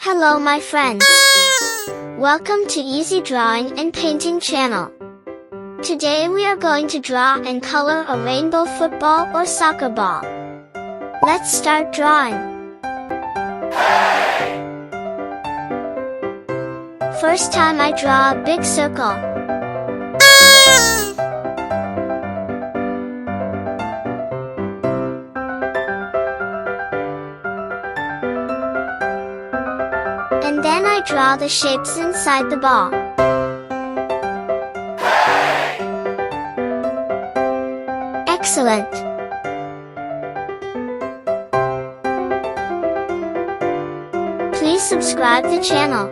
Hello my friends. Welcome to Easy Drawing and Painting channel. Today we are going to draw and color a rainbow football or soccer ball. Let's start drawing. First time I draw a big circle. And then I draw the shapes inside the ball. Excellent! Please subscribe the channel.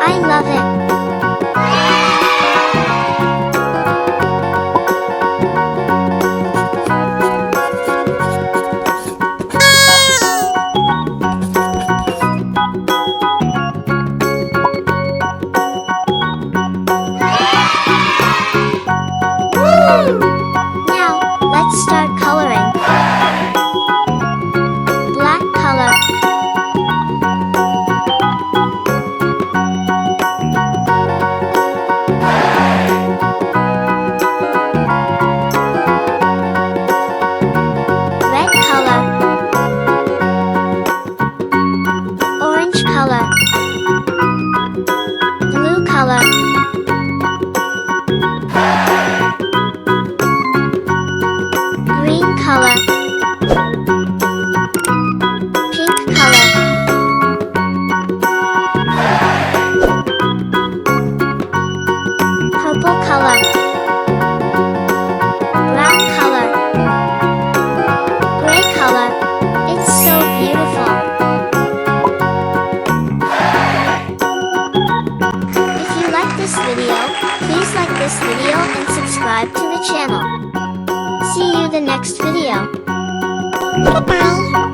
I love it! Now, let's start coloring. Black color. Red color. Orange color. Blue color. Green color. Pink color. Purple color. Brown color. Gray color. It's so beautiful. If you like this video, please like this video and subscribe to the channel. See you the next video. Bye-bye.